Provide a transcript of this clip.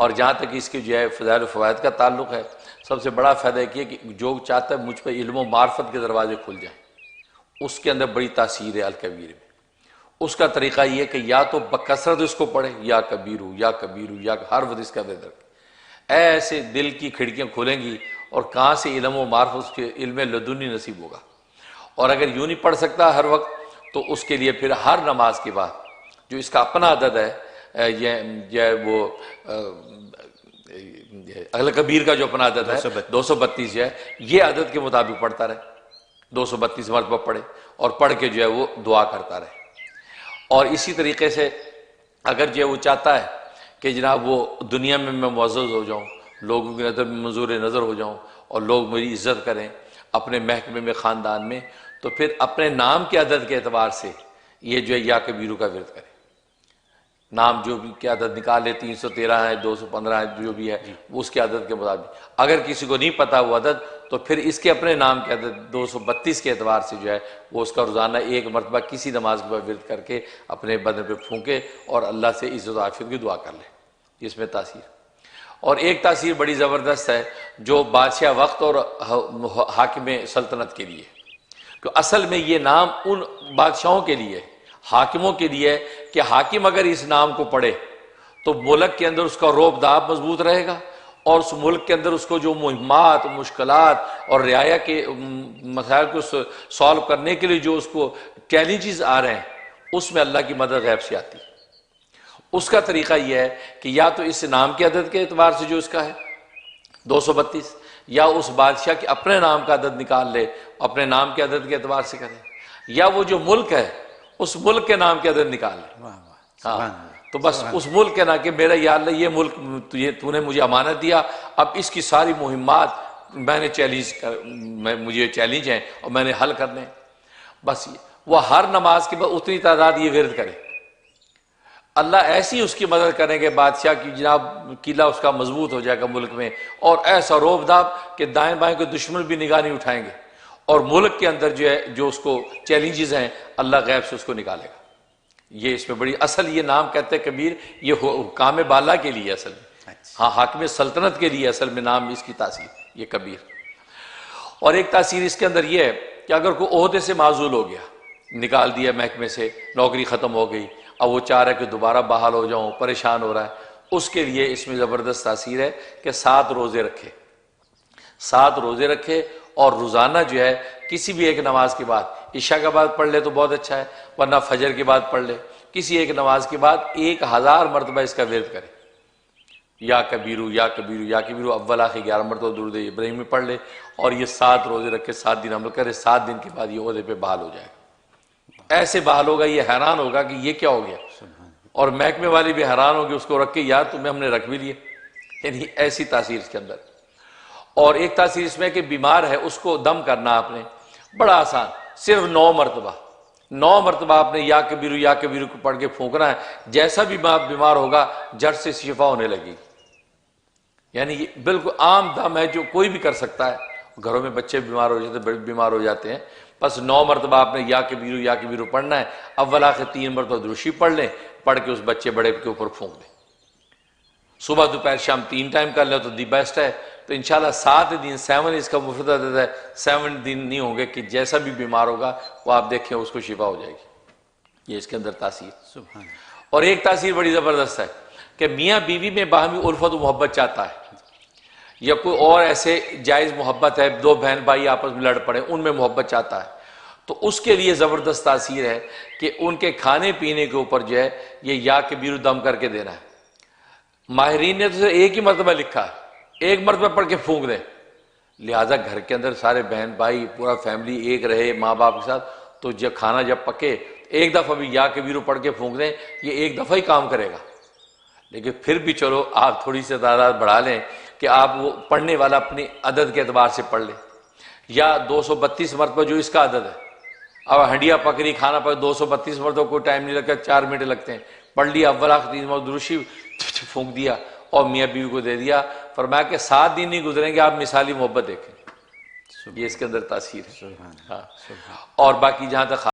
और जहाँ तक इसके जो है फ़ज़ाइल फ़वाइद का ताल्लुक़ है, सबसे बड़ा फ़ायदा ये कि जो चाहता है मुझ पर इल्म व मार्फत के दरवाजे खुल जाएँ, उसके अंदर बड़ी तासीर है अल कबीर में। उसका तरीक़ा ये है कि या तो बकसरत उसको पढ़े, या कबीरू या कबीरू या हर वक्त इसका बेदर, ऐसे दिल की खिड़कियाँ खुलेंगी और कहाँ से इल्म व मार्फत उसके इल्म लदुनी नसीब होगा। और अगर यूँ नहीं पढ़ सकता हर वक्त, तो उसके लिए फिर हर नमाज के बाद जो इसका अपना अदद है, ये वो अल कबीर का जो अपना अदद है 232 है, ये अदद के मुताबिक पढ़ता रहे, 232 मरतबा पढ़े और पढ़ के जो है वो दुआ करता रहे। और इसी तरीके से अगर जो है वो चाहता है कि जनाब वो दुनिया में मैं मुअज़्ज़ज़ हो जाऊँ, लोगों की नज़र में मंजूर नज़र हो जाऊँ और लोग मेरी इज़्ज़त करें अपने महकमे में, ख़ानदान में, तो फिर अपने नाम के अदद के एतबार से ये जो है या कबीरू का विर्द करे। नाम जो भी के अदद निकाल ले, 313 है, 215 है, जो भी है उसके अदद के मुताबिक। अगर किसी को नहीं पता वो अदद, तो फिर इसके अपने नाम के अदद 232 के एतबार से जो है वो उसका रोज़ाना एक मरतबा किसी नमाज के बाद विर्द करके अपने बदन पे फूंके और अल्लाह से इज़्ज़त आफ़ियत की दुआ कर ले। इसमें तासीर, और एक तासीर बड़ी ज़बरदस्त है जो बादशाह वक्त और हाकिम सल्तनत के लिए, तो असल में ये नाम उन बादशाहों के लिए, हाकिमों के लिए, कि हाकिम अगर इस नाम को पढ़े तो मुल्क के अंदर उसका रोब-दाब मजबूत रहेगा और उस मुल्क के अंदर उसको जो मुहिम्मात, मुश्किलात और रियाया के मसाइल को सॉल्व करने के लिए जो उसको चैलेंजेस आ रहे हैं, उसमें अल्लाह की मदद गैब से आती है। उसका तरीका यह है कि या तो इस नाम के अदद के एतबार से जो इसका है 232, या उस बादशाह के अपने नाम का अदद निकाल ले, अपने नाम के अदद के एतबार से करे, या वो जो मुल्क है उस मुल्क के नाम के अदद निकाल ले। हाँ, तो बस उस मुल्क के ना कि मेरा या अल्लाह ये मुल्क तूने मुझे अमानत दिया, अब इसकी सारी मुहिम्मात मैंने मुझे चैलेंज है और मैंने हल करने। बस वह हर नमाज के बाद उतनी तादाद ये विर्द करे, अल्लाह ऐसी उसकी मदद करेंगे बादशाह की जनाब किला उसका मजबूत हो जाएगा मुल्क में, और ऐसा रोबदाब कि दाएं बाएं के दुश्मन भी निगाह नहीं उठाएंगे, और मुल्क के अंदर जो है जो उसको चैलेंजेस हैं अल्लाह गैब से उसको निकालेगा। ये इसमें बड़ी असल, ये नाम कहते हैं कबीर, ये हुकाम बाला के लिए असल में, हाँ हाकिम सल्तनत के लिए असल में नाम इसकी तासीर ये कबीर। और एक तासीर इसके अंदर ये है कि अगर कोई ओहदे से माजूल हो गया, निकाल दिया महकमे से, नौकरी ख़त्म हो गई, अब वो चाह रहा है कि दोबारा बहाल हो जाऊँ, परेशान हो रहा है, उसके लिए इसमें ज़बरदस्त तासीर है कि 7 रोज़े रखे, 7 रोज़े रखे और रोज़ाना जो है किसी भी एक नमाज के बाद, इशा के बाद पढ़ ले तो बहुत अच्छा है, वरना फजर के बाद पढ़ ले, किसी एक नमाज के बाद 1000 मरतबा इसका विर्द करे, या कबीरू या कबीरू या कबीरू, अव्वल आखिर 11 मरतबा दुरूद इब्राहिम में पढ़ ले, और ये 7 रोज़े रखे, 7 दिन अमल करे, 7 दिन के बाद ये ओहदे पे बहाल हो जाएगा। ऐसे बहाल होगा, ये हैरान होगा कि ये क्या हो गया, और महकमे वाले भी हैरान होगी उसको रख के, यार तुम्हें हमने रख भी लिए, यानी ऐसी तासीर इसके अंदर। और एक तासीर इसमें कि बीमार है उसको दम करना आपने, बड़ा आसान, सिर्फ 9 मरतबा, 9 मरतबा आपने या कबीरू को पढ़ के फूंकना है, जैसा भी बीमार होगा जड़ से शिफा होने लगेगी। यानी ये बिल्कुल आम दम है जो कोई भी कर सकता है, घरों में बच्चे बीमार हो जाते हैं, बड़े बीमार हो जाते हैं, बस 9 मरतबा आपने या कबीरू पढ़ना है, अव्वल आखिर 3 मरतबा दुरूशी पढ़ लें, पढ़ के उस बच्चे बड़े के ऊपर फूंक दें, सुबह दोपहर शाम 3 टाइम कर ले तो दी बेस्ट है। तो इंशाल्लाह 7 दिन, 7 इसका मुफ्त अदद है, 7 दिन नहीं होंगे कि जैसा भी बीमार होगा वो आप देखें उसको शिफा हो जाएगी। ये इसके अंदर तासीर। और एक तासीर बड़ी ज़बरदस्त है कि मियाँ बीवी में बाहमी उल्फत मोहब्बत चाहता है, या कोई और ऐसे जायज़ मोहब्बत है, 2 बहन भाई आपस में लड़ पड़े, उनमें मोहब्बत चाहता है, तो उसके लिए ज़बरदस्त तासीर है कि उनके खाने पीने के ऊपर जो है ये या कबीरू दम करके देना है। माहिरीन ने तो एक ही मरतबा लिखा है, एक मरतबा पढ़ के फूंक दें, लिहाजा घर के अंदर सारे बहन भाई पूरा फैमिली एक रहे माँ बाप के साथ, तो जब खाना जब पके एक दफ़ा भी या कबीरू पढ़ के फूंक दें, ये एक दफ़ा ही काम करेगा। लेकिन फिर भी चलो आप थोड़ी सी तादाद बढ़ा लें कि आप वो पढ़ने वाला अपनी अदद के एतबार से पढ़ लें, या 232 मरतबा जो इसका अदद है, अब हंडिया पकड़ी खाना पर 232 मरतबा कोई टाइम नहीं लगता, 4 मिनट लगते हैं, पढ़ लिया अव्वल आखिर 3 मरतबा दुरूशी फूंक दिया और मियाँ बीवी को दे दिया, फरमाया कि 7 दिन नहीं गुजरेंगे आप मिसाली मोहब्बत देखें। ये इसके अंदर तासीर है। हाँ, और बाकी जहाँ तक